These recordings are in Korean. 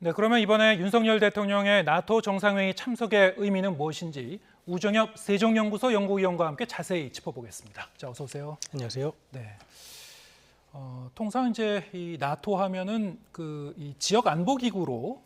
네, 그러면 이번에 윤석열 대통령의 나토 정상회의 참석의 의미는 무엇인지 우정엽 세종연구소 연구위원과 함께 자세히 짚어보겠습니다. 자, 어서 오세요. 안녕하세요. 네. 통상 이제 이 나토 하면은 이 지역 안보 기구로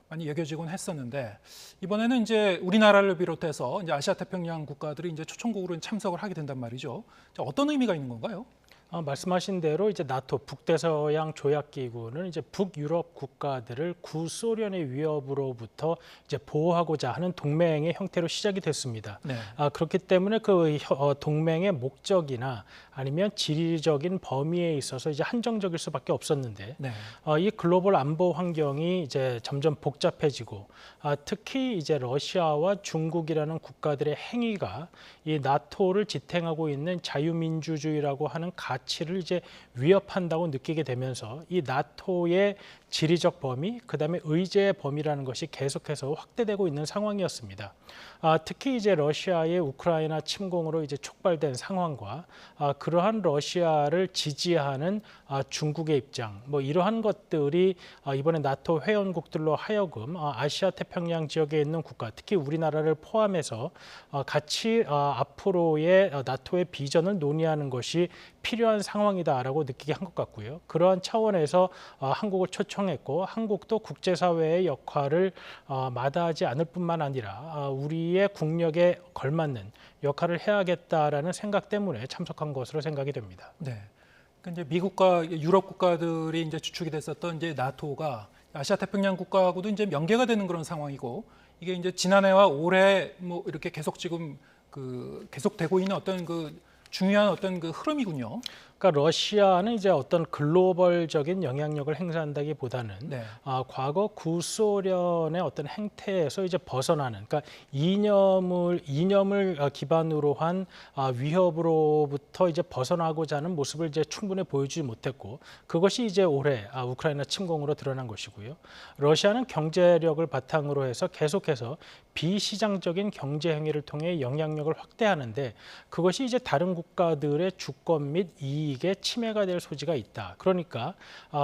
많이 여겨지곤 했었는데 이번에는 이제 우리나라를 비롯해서 이제 아시아 태평양 국가들이 이제 초청국으로 참석을 하게 된단 말이죠. 자, 어떤 의미가 있는 건가요? 말씀하신 대로 이제 나토 북대서양 조약기구는 이제 북유럽 국가들을 구소련의 위협으로부터 이제 보호하고자 하는 동맹의 형태로 시작이 됐습니다. 네. 그렇기 때문에 그 동맹의 목적이나 아니면 지리적인 범위에 있어서 이제 한정적일 수밖에 없었는데 네. 이 글로벌 안보 환경이 이제 점점 복잡해지고 특히 이제 러시아와 중국이라는 국가들의 행위가 이 나토를 지탱하고 있는 자유민주주의라고 하는 가치를 이제 위협한다고 느끼게 되면서 이 나토의 지리적 범위, 그다음에 의제의 범위라는 것이 계속해서 확대되고 있는 상황이었습니다. 특히 이제 러시아의 우크라이나 침공으로 이제 촉발된 상황과 그러한 러시아를 지지하는 중국의 입장, 뭐 이러한 것들이 이번에 나토 회원국들로 하여금 아시아 태평양 지역에 있는 국가, 특히 우리나라를 포함해서 같이 앞으로의 나토의 비전을 논의하는 것이 필요한 상황이다라고 느끼게 한 것 같고요. 그러한 차원에서 한국을 초청했고 한국도 국제사회의 역할을 마다하지 않을 뿐만 아니라 우리의 국력에 걸맞는 역할을 해야겠다라는 생각 때문에 참석한 것으로 생각이 됩니다. 네. 그러니까 이제 미국과 유럽 국가들이 이제 주축이 됐었던 이제 나토가 아시아 태평양 국가하고도 이제 연계가 되는 그런 상황이고 이게 이제 지난해와 올해 뭐 이렇게 계속 지금 계속되고 있는 어떤 중요한 어떤 흐름이군요. 그러니까 러시아는 이제 어떤 글로벌적인 영향력을 행사한다기보다는 네. 과거 구소련의 어떤 행태에서 이제 벗어나는, 그러니까 이념을 기반으로 한 위협으로부터 이제 벗어나고자 하는 모습을 이제 충분히 보여주지 못했고 그것이 이제 올해 우크라이나 침공으로 드러난 것이고요. 러시아는 경제력을 바탕으로 해서 계속해서 비시장적인 경제 행위를 통해 영향력을 확대하는데 그것이 이제 다른 국가들의 주권 및 이익에 침해가 될 소지가 있다. 그러니까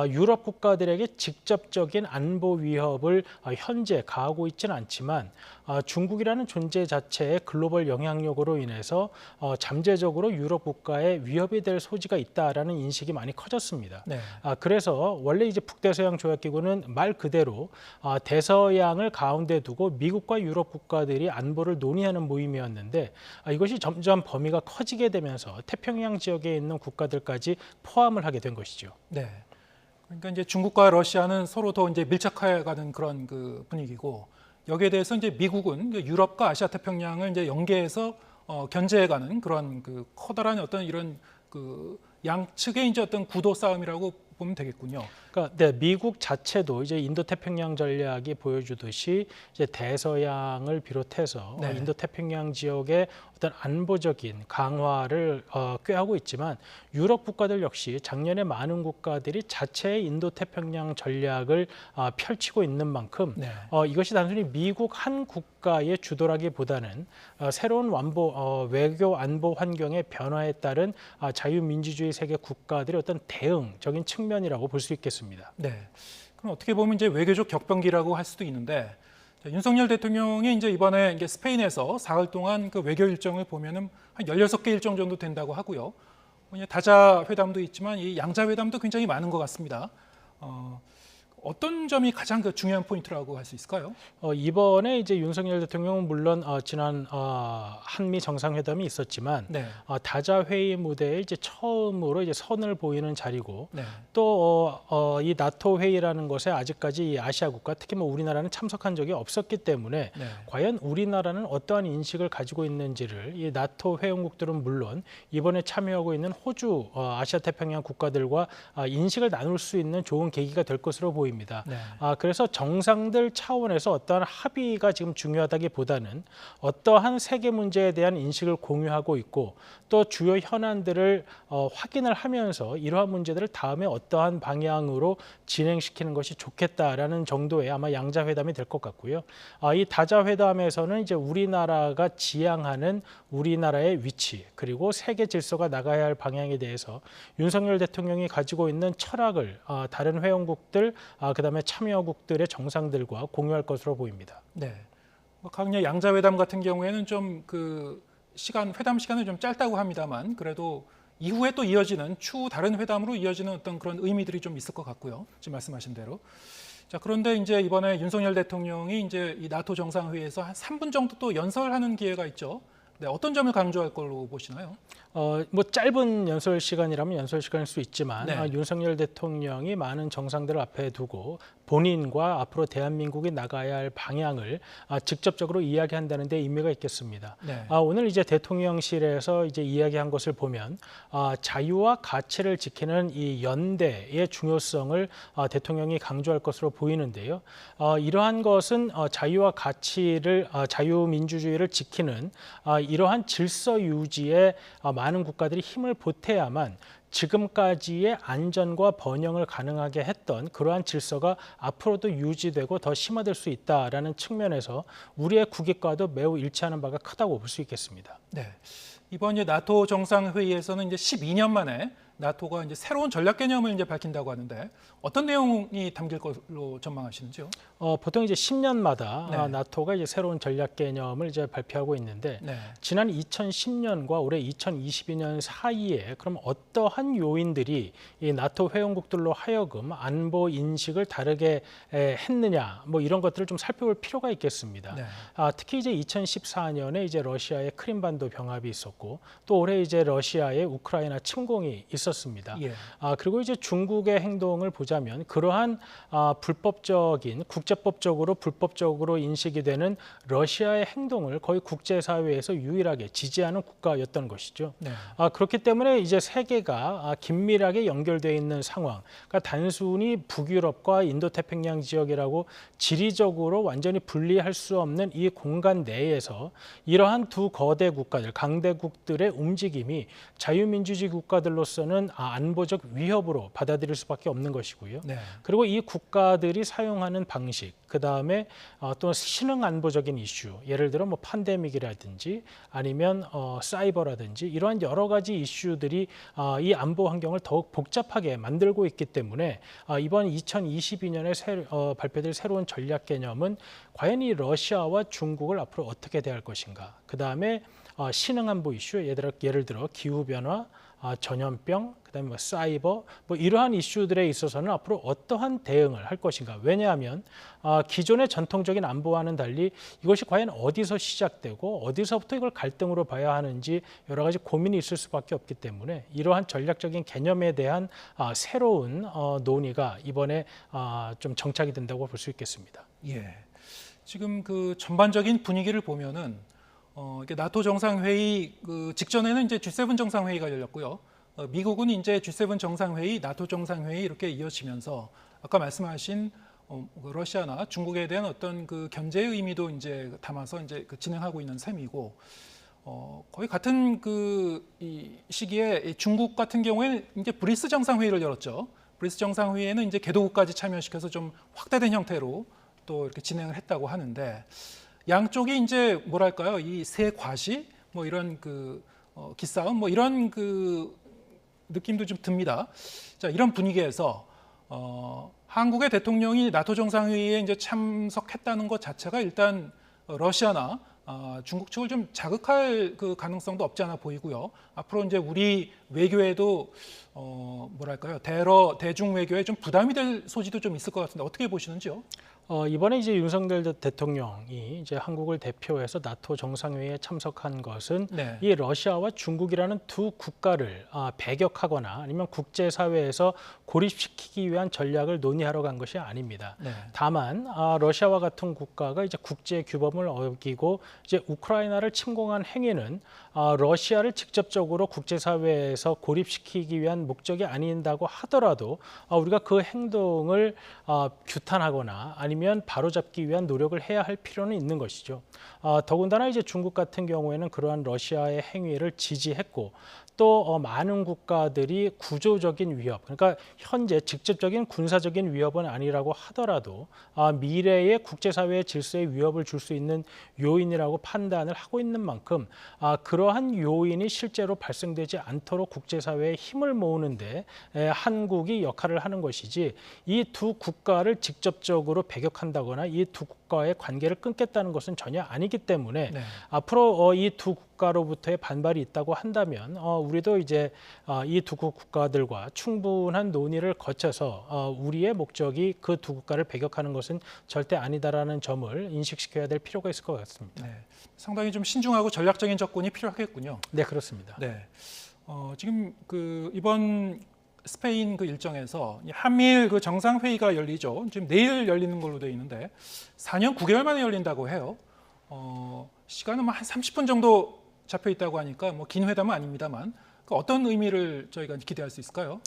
유럽 국가들에게 직접적인 안보 위협을 현재 가하고 있지는 않지만 중국이라는 존재 자체의 글로벌 영향력으로 인해서 잠재적으로 유럽 국가에 위협이 될 소지가 있다라는 인식이 많이 커졌습니다. 네. 그래서 원래 이제 북대서양 조약기구는 말 그대로 대서양을 가운데 두고 미국과 유럽 국가들이 안보를 논의하는 모임이었는데 이것이 점점 범위가 커지게 되면서 태평양 지역에 있는 국가들까지 포함을 하게 된 것이죠. 네. 그러니까 이제 중국과 러시아는 서로 더 이제 밀착해가는 그런 분위기고 여기에 대해서 이제 미국은 유럽과 아시아 태평양을 이제 연계해서 견제해가는 그런 커다란 어떤 이런 양측의 이제 어떤 구도 싸움이라고 보면 되겠군요. 그러니까 네, 미국 자체도 이제 인도태평양 전략이 보여주듯이 이제 대서양을 비롯해서 네. 인도태평양 지역의 어떤 안보적인 강화를 꾀하고 있지만 유럽 국가들 역시 작년에 많은 국가들이 자체의 인도태평양 전략을 펼치고 있는 만큼 네. 이것이 단순히 미국 한 국가의 주도라기보다는 새로운 외교 안보 환경의 변화에 따른 자유민주주의 세계 국가들의 어떤 대응적인 측면이라고 볼 수 있겠습니다. 네. 그럼 어떻게 보면 이제 외교적 격변기라고 할 수도 있는데 윤석열 대통령이 이제 이번에 이제 스페인에서 사흘 동안 외교 일정을 보면은 한 16개 일정 정도 된다고 하고요. 다자 회담도 있지만 이 양자 회담도 굉장히 많은 것 같습니다. 어떤 점이 가장 중요한 포인트라고 할 수 있을까요? 이번에 이제 윤석열 대통령은 물론 지난 한미 정상회담이 있었지만 네. 다자 회의 무대에 이제 처음으로 이제 선을 보이는 자리고 네. 또 이 나토 회의라는 것에 아직까지 이 아시아 국가 특히 뭐 우리나라는 참석한 적이 없었기 때문에 네. 과연 우리나라는 어떠한 인식을 가지고 있는지를 이 나토 회원국들은 물론 이번에 참여하고 있는 호주 아시아 태평양 국가들과 인식을 나눌 수 있는 좋은 계기가 될 것으로 보입니다. 네. 그래서 정상들 차원에서 어떠한 합의가 지금 중요하다기보다는 어떠한 세계 문제에 대한 인식을 공유하고 있고 또 주요 현안들을 확인을 하면서 이러한 문제들을 다음에 어떠한 방향으로 진행시키는 것이 좋겠다라는 정도의 아마 양자회담이 될 것 같고요. 이 다자회담에서는 이제 우리나라가 지향하는 우리나라의 위치 그리고 세계 질서가 나가야 할 방향에 대해서 윤석열 대통령이 가지고 있는 철학을 다른 회원국들 그다음에 참여국들의 정상들과 공유할 것으로 보입니다. 네. 강야 양자회담 같은 경우에는 좀 그 회담 시간은 좀 짧다고 합니다만 그래도 이후에 또 이어지는 추후 다른 회담으로 이어지는 어떤 그런 의미들이 좀 있을 것 같고요. 지금 말씀하신 대로. 자, 그런데 이제 이번에 윤석열 대통령이 이제 이 나토 정상회의에서 한 3분 정도 또 연설하는 기회가 있죠. 네, 어떤 점을 강조할 걸로 보시나요? 뭐 짧은 연설 시간이라면 연설 시간일 수 있지만 네. 윤석열 대통령이 많은 정상들을 앞에 두고 본인과 앞으로 대한민국이 나가야 할 방향을 직접적으로 이야기한다는 데 의미가 있겠습니다. 네. 오늘 이제 대통령실에서 이제 이야기한 것을 보면 자유와 가치를 지키는 이 연대의 중요성을 대통령이 강조할 것으로 보이는데요. 이러한 것은 자유와 가치를 자유민주주의를 지키는 이러한 질서 유지에 많은 국가들이 힘을 보태야만 지금까지의 안전과 번영을 가능하게 했던 그러한 질서가 앞으로도 유지되고 더 심화될 수 있다라는 측면에서 우리의 국익과도 매우 일치하는 바가 크다고 볼 수 있겠습니다. 네. 이번 이제 나토 정상회의에서는 이제 12년 만에 나토가 이제 새로운 전략 개념을 이제 밝힌다고 하는데 어떤 내용이 담길 것으로 전망하시는지요? 보통 이제 10년마다 네. 나토가 이제 새로운 전략 개념을 이제 발표하고 있는데 네. 지난 2010년과 올해 2022년 사이에 그럼 어떠한 요인들이 이 나토 회원국들로 하여금 안보 인식을 다르게 했느냐 뭐 이런 것들을 좀 살펴볼 필요가 있겠습니다. 네. 특히 이제 2014년에 이제 러시아의 크림반도 병합이 있었고 또 올해 이제 러시아의 우크라이나 침공이 있었습니다. 예. 그리고 이제 중국의 행동을 보자면 그러한 불법적인 국제법적으로 불법적으로 인식이 되는 러시아의 행동을 거의 국제사회에서 유일하게 지지하는 국가였던 것이죠. 네. 그렇기 때문에 이제 세계가 긴밀하게 연결되어 있는 상황, 그러니까 단순히 북유럽과 인도태평양 지역이라고 지리적으로 완전히 분리할 수 없는 이 공간 내에서 이러한 두 거대 국가들, 강대국들의 움직임이 자유민주주의 국가들로서는 안보적 위협으로 받아들일 수밖에 없는 것이고요. 네. 그리고 이 국가들이 사용하는 방식, 그 다음에 또 신흥 안보적인 이슈, 예를 들어 뭐 팬데믹이라든지 아니면 사이버라든지 이러한 여러 가지 이슈들이 이 안보 환경을 더욱 복잡하게 만들고 있기 때문에 이번 2022년에 발표될 새로운 전략 개념은 과연 이 러시아와 중국을 앞으로 어떻게 대할 것인가. 그 다음에 신흥 안보 이슈, 예를 들어 기후 변화, 전염병, 그다음에 뭐 사이버, 뭐 이러한 이슈들에 있어서는 앞으로 어떠한 대응을 할 것인가. 왜냐하면 기존의 전통적인 안보와는 달리 이것이 과연 어디서 시작되고 어디서부터 이걸 갈등으로 봐야 하는지 여러 가지 고민이 있을 수밖에 없기 때문에 이러한 전략적인 개념에 대한 새로운 논의가 이번에 좀 정착이 된다고 볼 수 있겠습니다. 예. 지금 그 전반적인 분위기를 보면은 이게 나토 정상회의 그 직전에는 이제 G7 정상회의가 열렸고요. 미국은 이제 G7 정상회의, 나토 정상회의 이렇게 이어지면서 아까 말씀하신 러시아나 중국에 대한 어떤 그 견제의 의미도 이제 담아서 이제 그 진행하고 있는 셈이고 거의 같은 이 시기에 중국 같은 경우에는 이제 브리스 정상회의를 열었죠. 브리스 정상회의에는 이제 개도국까지 참여시켜서 좀 확대된 형태로 또 이렇게 진행을 했다고 하는데. 양쪽이 이제 뭐랄까요, 이 세 과시 뭐 이런 기싸움 뭐 이런 느낌도 좀 듭니다. 자, 이런 분위기에서 한국의 대통령이 나토 정상회의에 이제 참석했다는 것 자체가 일단 러시아나 중국 측을 좀 자극할 그 가능성도 없지 않아 보이고요. 앞으로 이제 우리 외교에도 뭐랄까요, 대중 외교에 좀 부담이 될 소지도 좀 있을 것 같은데 어떻게 보시는지요? 이번에 이제 윤석열 대통령이 이제 한국을 대표해서 나토 정상회의에 참석한 것은 네. 이 러시아와 중국이라는 두 국가를 배격하거나 아니면 국제사회에서 고립시키기 위한 전략을 논의하러 간 것이 아닙니다. 네. 다만 러시아와 같은 국가가 이제 국제 규범을 어기고 이제 우크라이나를 침공한 행위는 러시아를 직접적으로 국제사회에서 고립시키기 위한 목적이 아닌다고 하더라도 우리가 그 행동을 규탄하거나 아니면 바로잡기 위한 노력을 해야 할 필요는 있는 것이죠. 더군다나 이제 중국 같은 경우에는 그러한 러시아의 행위를 지지했고 또 많은 국가들이 구조적인 위협, 그러니까 현재 직접적인 군사적인 위협은 아니라고 하더라도 미래의 국제사회의 질서에 위협을 줄 수 있는 요인이라고 판단을 하고 있는 만큼 그러한 요인이 실제로 발생되지 않도록 국제사회에 힘을 모으는데 한국이 역할을 하는 것이지, 이 두 국가를 직접적으로 배격한다거나 이 두 국가의 관계를 끊겠다는 것은 전혀 아니기 때문에 네. 앞으로 이 두 국가로부터의 반발이 있다고 한다면 우리도 이제 이 두 국가들과 충분한 논의를 거쳐서 우리의 목적이 그 두 국가를 배격하는 것은 절대 아니다라는 점을 인식시켜야 될 필요가 있을 것 같습니다. 네. 상당히 좀 신중하고 전략적인 접근이 필요하겠군요. 네, 그렇습니다. 네. 지금 이번 스페인 일정에서 이 한미일 정상회의가 열리죠. 지금 내일 열리는 걸로 되어 있는데 4년 9개월 만에 열린다고 해요. 시간은 한 30분 정도 잡혀 있다고 하니까 긴 회담은 아닙니다만 어떤 의미를 저희가 기대할 수 있을까요?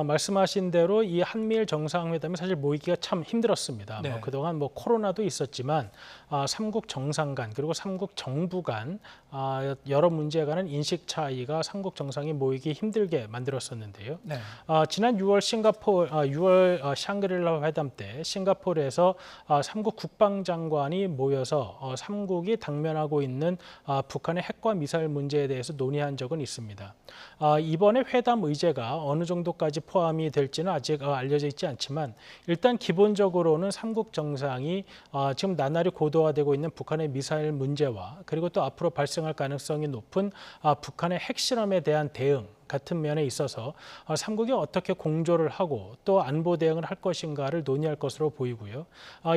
말씀하신 대로 이 한미일 정상회담이 사실 모이기가 참 힘들었습니다. 네. 그동안 코로나도 있었지만 삼국 정상 간 그리고 삼국 정부 간 여러 문제에 관한 인식 차이가 삼국 정상이 모이기 힘들게 만들었었는데요. 네. 지난 6월 6월 샹그릴라 회담 때 싱가포르에서 삼국 국방장관이 모여서 삼국이 당면하고 있는 북한의 핵과 미사일 문제에 대해서 논의한 적은 있습니다. 이번에 회담 의제가 어느 정도까지 포함이 될지는 아직 알려져 있지 않지만 일단 기본적으로는 삼국 정상이 지금 나날이 고도화되고 있는 북한의 미사일 문제와 그리고 또 앞으로 발생할 가능성이 높은 북한의 핵실험에 대한 대응 같은 면에 있어서 삼국이 어떻게 공조를 하고 또 안보 대응을 할 것인가를 논의할 것으로 보이고요.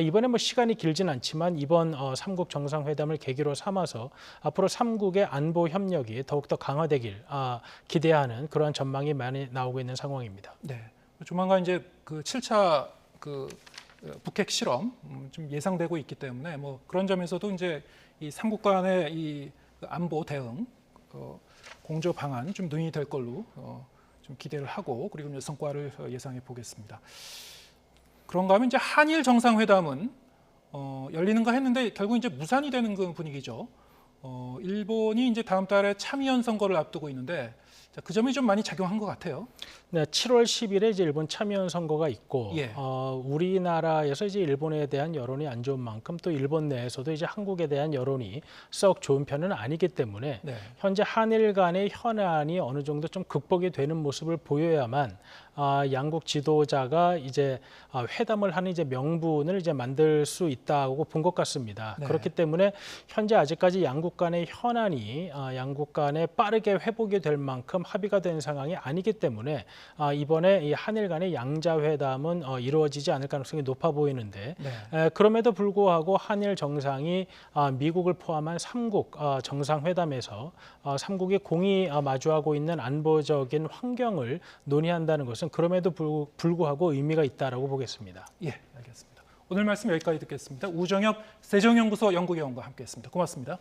이번에 시간이 길진 않지만 이번 삼국 정상회담을 계기로 삼아서 앞으로 삼국의 안보 협력이 더욱더 강화되길 기대하는 그러한 전망이 많이 나오고 있는 상황입니다. 네. 조만간 이제 7차 북핵 실험 좀 예상되고 있기 때문에 그런 점에서도 이제 이 삼국 간의 이 안보 대응 공조 방안 좀 논의될 걸로 좀 기대를 하고 그리고 이제 성과를 예상해 보겠습니다. 그런가 하면 이제 한일 정상회담은 열리는가 했는데 결국 이제 무산이 되는 그 분위기죠. 일본이 이제 다음 달에 참의원 선거를 앞두고 있는데 그 점이 좀 많이 작용한 것 같아요. 네, 7월 10일에 이제 일본 참의원 선거가 있고, 예. 우리나라에서 이제 일본에 대한 여론이 안 좋은 만큼 또 일본 내에서도 이제 한국에 대한 여론이 썩 좋은 편은 아니기 때문에 네. 현재 한일 간의 현안이 어느 정도 좀 극복이 되는 모습을 보여야만 양국 지도자가 이제 회담을 하는 이제 명분을 이제 만들 수 있다고 본 것 같습니다. 네. 그렇기 때문에 현재 아직까지 양국 간의 현안이 양국 간에 빠르게 회복이 될 만큼 합의가 된 상황이 아니기 때문에 이번에 이 한일 간의 양자회담은 이루어지지 않을 가능성이 높아 보이는데 네. 그럼에도 불구하고 한일 정상이 미국을 포함한 삼국 정상회담에서 삼국이 공이 마주하고 있는 안보적인 환경을 논의한다는 것은 그럼에도 불구하고 의미가 있다라고 보겠습니다. 예, 알겠습니다. 오늘 말씀 여기까지 듣겠습니다. 우정엽 세종연구소 연구위원과 함께했습니다. 고맙습니다.